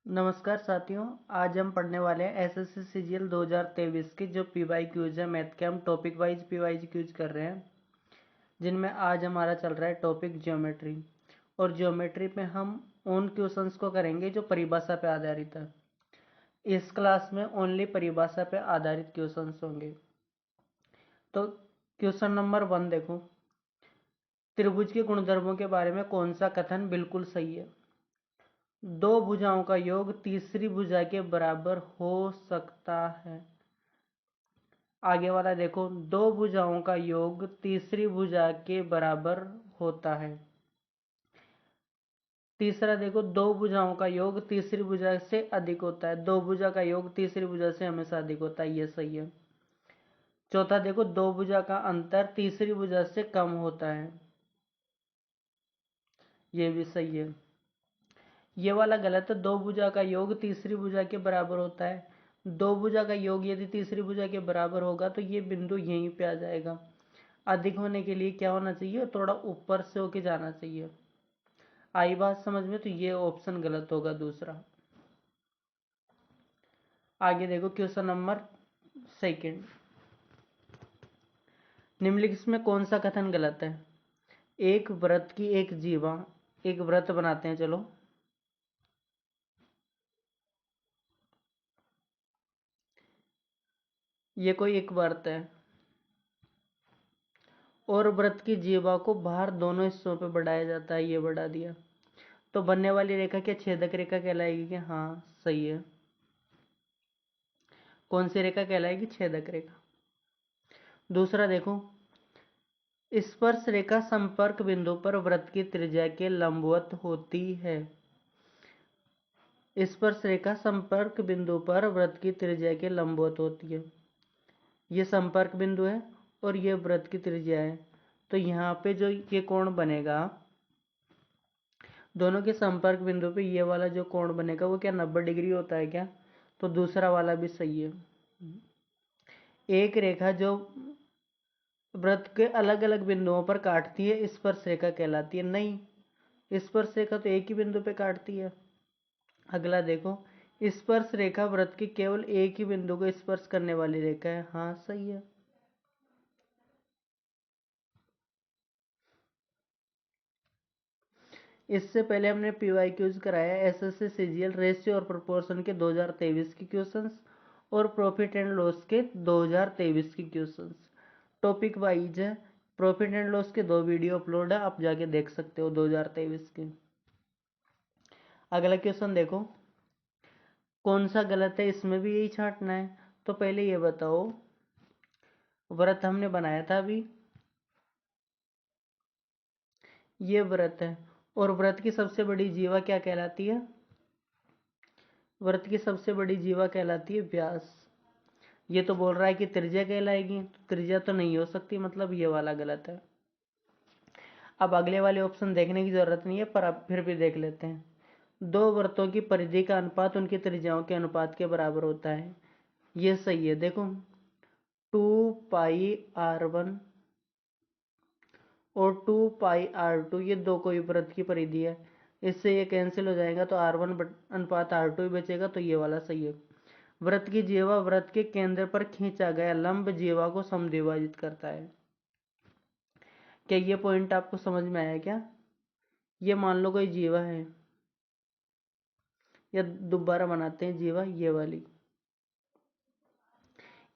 नमस्कार साथियों। आज हम पढ़ने वाले हैं एसएससी सीजीएल 2023 की जो पीवाई क्यूज है मैथ के। हम टॉपिक वाइज पीवाई क्यूज कर रहे हैं, जिनमें आज हमारा चल रहा है टॉपिक ज्योमेट्री। और ज्योमेट्री में हम उन क्वेश्चंस को करेंगे जो परिभाषा पे आधारित है। इस क्लास में ओनली परिभाषा पे आधारित क्वेश्चंस होंगे। तो क्वेश्चन नंबर 1 देखो, त्रिभुज के गुणधर्मों के बारे में कौन सा कथन बिल्कुल सही है? दो भुजाओं का योग तीसरी भुजा के बराबर हो सकता है। आगे वाला देखो, दो भुजाओं का योग तीसरी भुजा के बराबर होता है। तीसरा देखो, दो भुजाओं का योग तीसरी भुजा से अधिक होता है। दो भुजा का योग तीसरी भुजा से हमेशा अधिक होता है, ये सही है। चौथा देखो, दो भुजा का अंतर तीसरी भुजा से कम होता है, ये भी सही है। ये वाला गलत है, दो भुजा का योग तीसरी भुजा के बराबर होता है। दो भुजा का योग यदि तीसरी भुजा के बराबर होगा तो ये बिंदु यहीं पे आ जाएगा। अधिक होने के लिए क्या होना चाहिए? थोड़ा ऊपर से होके जाना चाहिए। आई बात समझ में? तो ये ऑप्शन गलत होगा, दूसरा। आगे देखो क्वेश्चन नंबर 2। निम्नलिखित में कौन सा कथन गलत है? एक वृत्त की एक जीवा, एक वृत्त बनाते हैं चलो। ये कोई एक वृत्त है और वृत्त की जीवा को बाहर दोनों हिस्सों पे बढ़ाया जाता है, ये बढ़ा दिया। तो बनने वाली रेखा क्या छेदक रेखा कहलाएगी क्या? हाँ सही है। कौन सी रेखा कहलाएगी? छेदक रेखा। दूसरा देखो, स्पर्श रेखा संपर्क बिंदु पर वृत्त की त्रिज्या के लंबवत होती है। स्पर्श रेखा संपर्क बिंदु पर वृत्त की त्रिज्या के लंबवत होती है। ये संपर्क बिंदु है और ये वृत्त की त्रिज्या है। तो यहाँ पे जो ये कोण बनेगा, दोनों के संपर्क बिंदु पे ये वाला जो कोण बनेगा वो क्या 90 डिग्री होता है क्या? तो दूसरा वाला भी सही है। एक रेखा जो वृत्त के अलग अलग बिंदुओं पर काटती है स्पर्श रेखा कहलाती है। नहीं, स्पर्श रेखा तो एक ही बिंदु पे काटती है। अगला देखो, स्पर्श रेखा वृत्त के केवल एक ही बिंदु को स्पर्श करने वाली रेखा है। हाँ सही है। इससे पहले हमने पीवाईक्यूज कराया एसएससी सीजीएल रेशियो और प्रोपोर्शन के 2023 की क्वेश्चंस और प्रॉफिट एंड लॉस के 2023 की क्वेश्चंस। टॉपिक वाइज है। प्रॉफिट एंड लॉस के 2 वीडियो अपलोड है, आप जाके देख सकते हो 2023 के। अगला क्वेश्चन देखो, कौन सा गलत है? इसमें भी यही छांटना है। तो पहले ये बताओ, व्रत हमने बनाया था अभी, ये व्रत है और व्रत की सबसे बड़ी जीवा क्या कहलाती है? व्रत की सबसे बड़ी जीवा कहलाती है व्यास। ये तो बोल रहा है कि त्रिज्या कहलाएगी, तो त्रिज्या तो नहीं हो सकती, मतलब ये वाला गलत है। अब अगले वाले ऑप्शन देखने की जरूरत नहीं है, पर अब फिर भी देख लेते हैं। दो वृत्तों की परिधि का अनुपात उनकी त्रिज्याओं के अनुपात के बराबर होता है, ये सही है। देखो 2πr1 और 2πr2 ये दो कोई वृत्त की परिधि है, इससे ये कैंसिल हो जाएगा तो r1 अनुपात r2 ही बचेगा, तो ये वाला सही है। वृत्त की जीवा वृत्त के केंद्र पर खींचा गया लंब जीवा को समद्विभाजित करता है। क्या ये पॉइंट आपको समझ में आया क्या? ये मान लो कोई जीवा है, या दोबारा बनाते हैं जीवा ये वाली।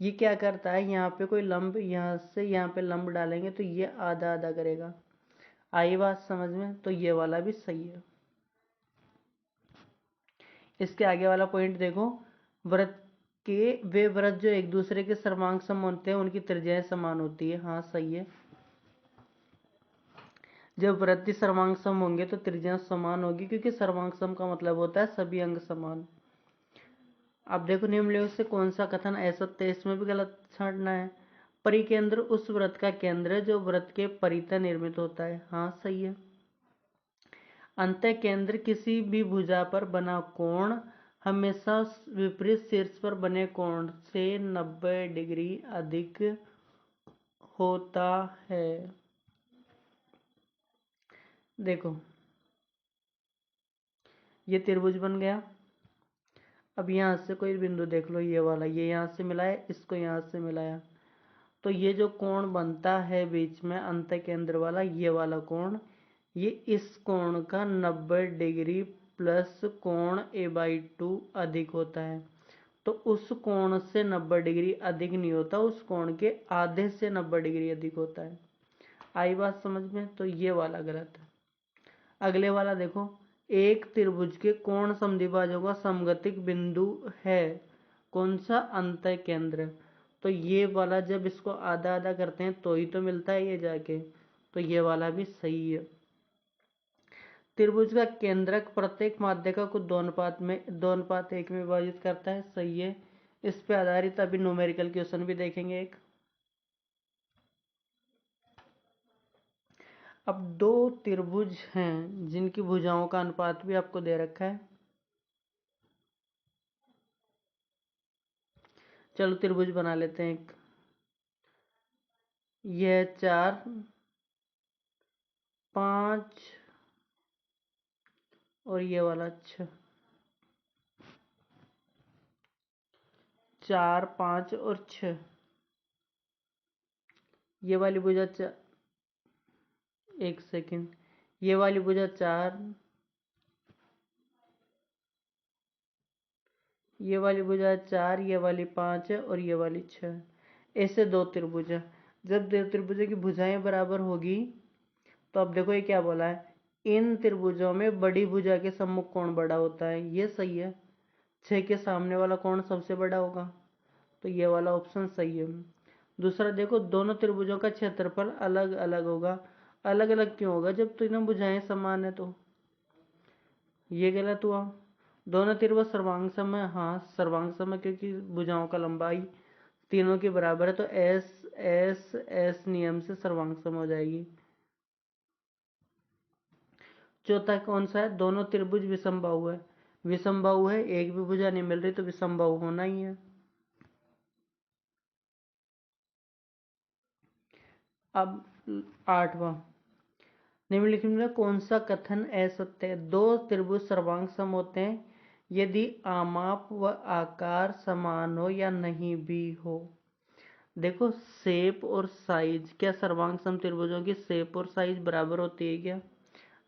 ये क्या करता है, यहाँ पे कोई लंब, यहाँ से यहाँ पे लंब डालेंगे तो ये आधा आधा करेगा। आई बात समझ में? तो ये वाला भी सही है। इसके आगे वाला पॉइंट देखो, वृत्त के वे वृत्त जो एक दूसरे के सर्वांग सम होते हैं उनकी त्रिज्याएं समान होती है। हाँ सही है। जब वृत्ति सर्वांग सम होंगे तो त्रिज्या समान होगी, क्योंकि सर्वांग सम का मतलब होता है सभी अंग समान। अब देखो, निम्नलिखित से कौन सा कथन असत्य है? इसमें भी गलत छांटना है। परिकेंद्र उस वृत्त का केंद्र है जो वृत्त के परितः निर्मित होता है। हाँ सही है। अंतः केंद्र किसी भी भुजा पर बना कोण हमेशा विपरीत शीर्ष पर बने कोण से 90 डिग्री अधिक होता है। देखो, ये त्रिभुज बन गया, अब यहाँ से कोई बिंदु देख लो, ये वाला, ये यहाँ से मिलाया, इसको यहाँ से मिलाया, तो ये जो कोण बनता है बीच में अंत केंद्र वाला, ये वाला कोण, ये इस कोण का 90 डिग्री प्लस कोण a/2 अधिक होता है। तो उस कोण से 90 डिग्री अधिक नहीं होता, उस कोण के आधे से 90 डिग्री अधिक होता है। आई बात समझ में? तो ये वाला गलत है। अगले वाला देखो, एक त्रिभुज के कोण समद्विभाजों का समगतिक बिंदु है, कौन सा? अंत केंद्र। तो ये वाला जब इसको आधा आधा करते हैं तो ही तो मिलता है ये जाके, तो ये वाला भी सही है। त्रिभुज का केंद्रक प्रत्येक माध्यिका को 2:1 में विभाजित करता है, सही है। इस पे आधारित अभी न्यूमेरिकल क्वेश्चन भी देखेंगे एक। अब दो त्रिभुज हैं जिनकी भुजाओं का अनुपात भी आपको दे रखा है। चलो त्रिभुज बना लेते हैं एक। यह 4, 5 और ये वाला 6, 4, 5 और 6। ये वाली भुजा एक सेकंड, ये वाली भुजा 4, ये वाली भुजा 4, ये वाली 5 है और ये वाली 6। ऐसे दो त्रिभुज है। जब दो त्रिभुजों की भुजाएं बराबर होगी तो अब देखो ये क्या बोला है, इन त्रिभुजों में बड़ी भुजा के सम्मुख कोण बड़ा होता है, ये सही है। 6 के सामने वाला कोण सबसे बड़ा होगा, तो ये वाला ऑप्शन सही है। दूसरा देखो, दोनों त्रिभुजों का क्षेत्रफल अलग अलग होगा। अलग अलग क्यों होगा? जब तीनों भुजाएं समान है तो। ये गलत हुआ। दोनों त्रिभुज सर्वांग सम है, हाँ सर्वांग सम है, क्योंकि भुजाओं का लंबाई तीनों की बराबर है, तो एस एस एस नियम से सर्वांग सम हो जाएगी। चौथा कौन सा है? दोनों त्रिभुज विषमबाहु है। विषमबाहु है, एक भी भुजा नहीं मिल रही तो विषमबाहु होना ही है। अब 8वां, निम्नलिखित में कौन सा कथन असत्य है? दो त्रिभुज सर्वांग सम होते हैं यदि आमाप व आकार समान हो या नहीं भी हो। देखो शेप और साइज, क्या सर्वांग सम त्रिभुजों की शेप और साइज बराबर होती है क्या?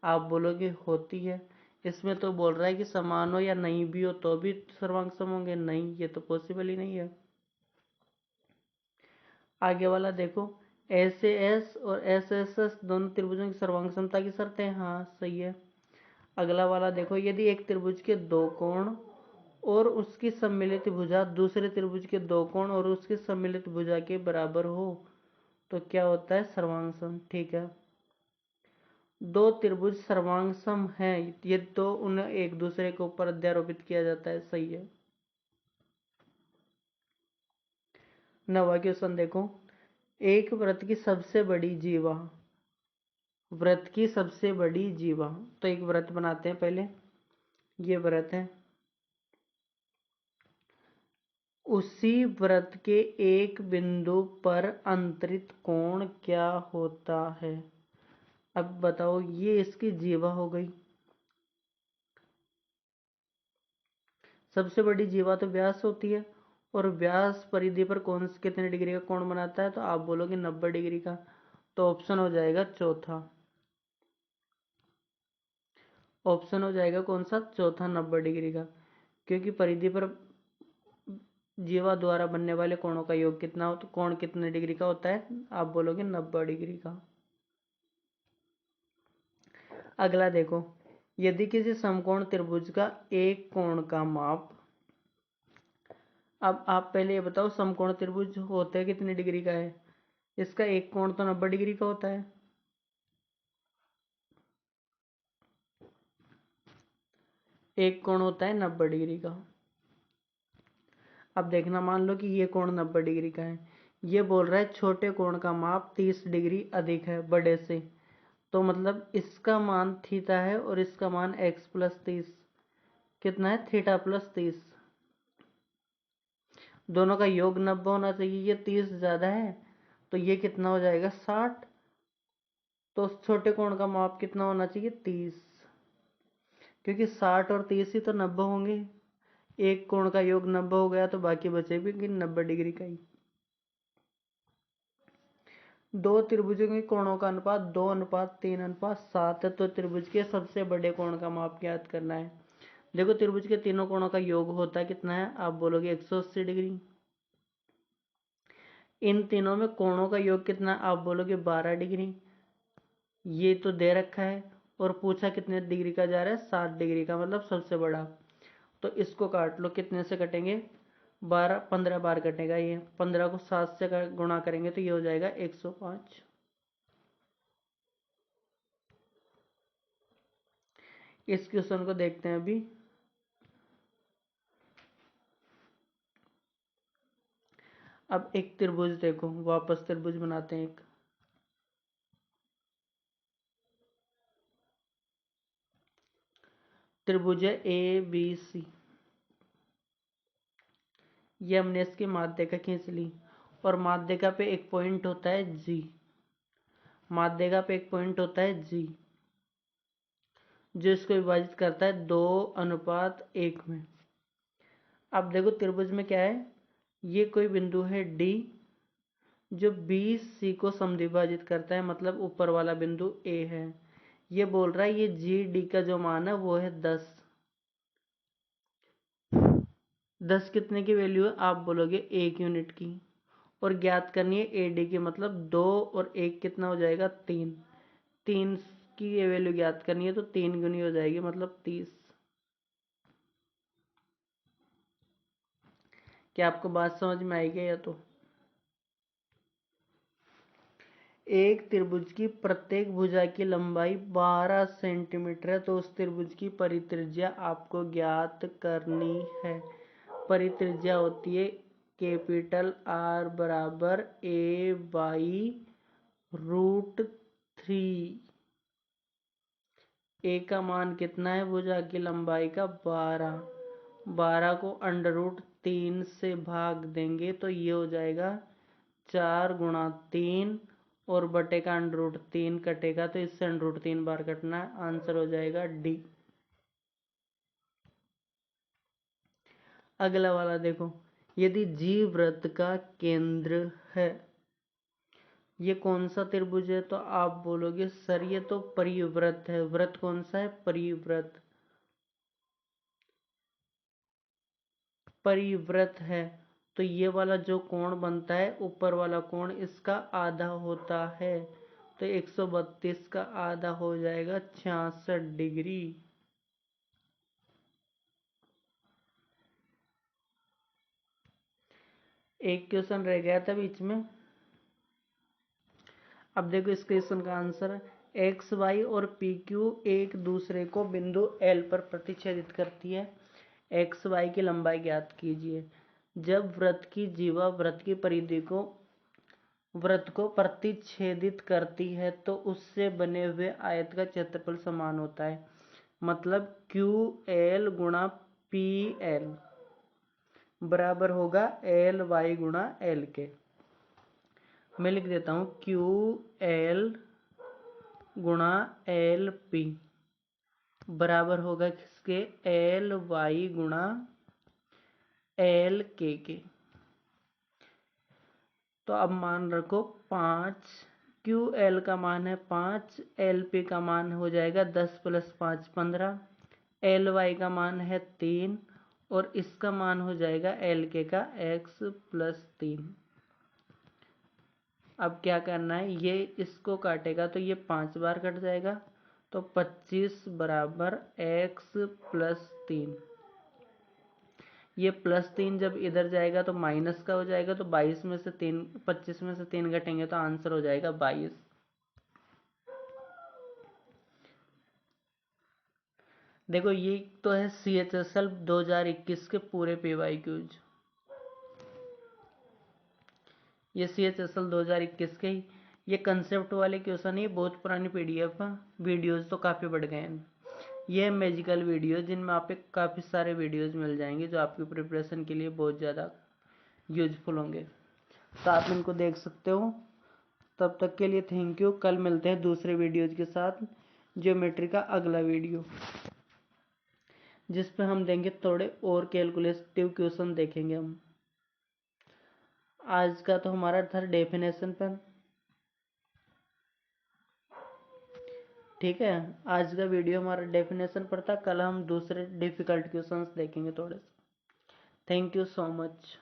आप बोलोगे होती है। इसमें तो बोल रहा है कि समान हो या नहीं भी हो तो भी सर्वांग सम होंगे, नहीं ये तो पॉसिबल ही नहीं है। आगे वाला देखो, एस एस और एस एस एस दोनों त्रिभुजों की सर्वांग समता की शर्त है, हाँ सही है। अगला वाला देखो, यदि एक त्रिभुज के दो कोण और उसकी सम्मिलित भुजा दूसरे त्रिभुज के दो कोण और उसकी सम्मिलित भुजा के बराबर हो तो क्या होता है? सर्वांग सम। ठीक है, दो त्रिभुज सर्वांग सम है ये तो उन्हें एक दूसरे के ऊपर अध्यारोपित किया जाता है, सही है। 9वां क्वेश्चन देखो, एक वृत्त की सबसे बड़ी जीवा, वृत्त की सबसे बड़ी जीवा, तो एक वृत्त बनाते हैं पहले। ये वृत्त है, उसी वृत्त के एक बिंदु पर अंतरित कोण क्या होता है? अब बताओ, ये इसकी जीवा हो गई। सबसे बड़ी जीवा तो व्यास होती है, और व्यास परिधि पर कौन कितने डिग्री का कोण बनाता है? तो आप बोलोगे 90 डिग्री का, तो ऑप्शन हो जाएगा चौथा। ऑप्शन हो जाएगा कौन सा? चौथा, 90 डिग्री का, क्योंकि परिधि पर जीवा द्वारा बनने वाले कोणों का योग कितना हो, तो कोण कितने डिग्री का होता है? आप बोलोगे 90 डिग्री का। अगला देखो, यदि किसी समकोण त्रिभुज का एक कोण का माप, अब आप पहले ये बताओ समकोण त्रिभुज होते हैं कितनी डिग्री का है? इसका एक कोण तो 90 डिग्री का होता है। एक कोण होता है 90 डिग्री का। अब देखना, मान लो कि ये कोण 90 डिग्री का है, ये बोल रहा है छोटे कोण का माप 30 डिग्री अधिक है बड़े से, तो मतलब इसका मान थीटा है और इसका मान x प्लस 30। कितना है? Theta plus 30। दोनों का योग 90 होना चाहिए, ये 30 ज्यादा है तो ये कितना हो जाएगा? 60। तो उस छोटे कोण का माप कितना होना चाहिए? 30, क्योंकि 60 और 30 ही तो 90 होंगे। एक कोण का योग 90 हो गया तो बाकी बचे भी कि 90 डिग्री का ही। दो त्रिभुजों के कोणों का अनुपात 2:3:7 है, तो त्रिभुज के सबसे बड़े कोण का माप ज्ञात करना है। देखो त्रिभुज के तीनों कोणों का योग होता है कितना है, आप बोलोगे 180 डिग्री। इन तीनों में कोणों का योग कितना, आप बोलोगे 12 डिग्री। ये तो दे रखा है और पूछा कितने डिग्री का जा रहा है, 7 डिग्री का, मतलब सबसे बड़ा। तो इसको काट लो, कितने से कटेंगे, 15 बार कटेगा ये। 15 को 7 से गुणा करेंगे तो ये हो जाएगा 105। इस क्वेश्चन को देखते हैं अभी। अब एक त्रिभुज देखो, वापस त्रिभुज बनाते हैं एक। त्रिभुज है ए बी सी, ये हमने इसकी माध्यिका खींच ली और माध्यिका पे एक पॉइंट होता है जी। माध्यिका पे एक पॉइंट होता है जी जो इसको विभाजित करता है 2:1 में। अब देखो त्रिभुज में क्या है, ये कोई बिंदु है डी जो बी सी को समद्विभाजित करता है, मतलब ऊपर वाला बिंदु ए है। ये बोल रहा है ये जी डी का जो मान है वो है 10। 10 कितने की वैल्यू है, आप बोलोगे 1 यूनिट की। और ज्ञात करनी है ए डी की, मतलब 2 और 1 कितना हो जाएगा, 3। 3 की ये वैल्यू ज्ञात करनी है तो 3 गुनी हो जाएगी, मतलब 30। क्या आपको बात समझ में आई क्या, या तो एक त्रिभुज की प्रत्येक भुजा की लंबाई 12 सेंटीमीटर है, तो उस त्रिभुज की परित्रिज्या आपको ज्ञात करनी है। परित्रिज्या होती है कैपिटल आर बराबर ए बाई √3। ए का मान कितना है भुजा की लंबाई का, 12। 12 को √3 से भाग देंगे तो ये हो जाएगा 4 × 3 और बटे का √3 कटेगा तो इससे √3 बार कटना है, आंसर हो जाएगा डी। अगला वाला देखो, यदि जी वृत्त का केंद्र है, ये कौन सा त्रिभुज है, तो आप बोलोगे सर ये तो परिवृत्त है। वृत्त कौन सा है, परिवृत्त। परिवृत्त है तो ये वाला जो कोण बनता है, ऊपर वाला कोण इसका आधा होता है, तो 132 का आधा हो जाएगा 66 डिग्री। एक क्वेश्चन रह गया था बीच में। अब देखो इस क्वेश्चन का आंसर, एक्स वाई और पी क्यू एक दूसरे को बिंदु एल पर प्रतिच्छेदित करती है। एक्स वाई की लंबाई ज्ञात कीजिए। जब वृत्त की जीवा वृत्त की परिधि को वृत्त को प्रतिच्छेदित करती है तो उससे बने हुए आयत का क्षेत्रफल समान होता है, मतलब क्यू एल गुणा पी एल बराबर होगा एल वाई गुणा एल के। मैं लिख देता हूं क्यू एल गुणा एल पी बराबर होगा किसके, एल वाई गुणा एल के। तो अब मान रखो 5, क्यू एल का मान है 5, एल पी का मान हो जाएगा 10 + 5 15, एल वाई का मान है 3 और इसका मान हो जाएगा एल के का x + 3। अब क्या करना है, ये इसको काटेगा तो ये 5 बार कट जाएगा, तो 25 बराबर x + 3। ये +3 जब इधर जाएगा तो माइनस का हो जाएगा, तो 25 में से 3 घटेंगे तो आंसर हो जाएगा 22। देखो ये तो है CHSL 2021 के पूरे PYQs। ये CHSL 2021 के ही ये कंसेप्ट वाले क्वेश्चन, ये बहुत पुरानी PDF वीडियोस तो काफ़ी बढ़ गए हैं। ये मैजिकल वीडियो जिनमें आप काफ़ी सारे वीडियोस मिल जाएंगे जो आपकी प्रिपरेशन के लिए बहुत ज़्यादा यूजफुल होंगे, तो आप इनको देख सकते हो। तब तक के लिए थैंक यू। कल मिलते हैं दूसरे वीडियोज के साथ, ज्योमेट्री का अगला वीडियो। जिस पे हम देंगे थोड़े और कैलकुलेटिव क्वेश्चन देखेंगे हम। आज का तो हमारा था डेफिनेशन पर, ठीक है। आज का वीडियो हमारा डेफिनेशन पर था, कल हम दूसरे डिफिकल्ट क्वेश्चंस देखेंगे थोड़े से। Thank you so much.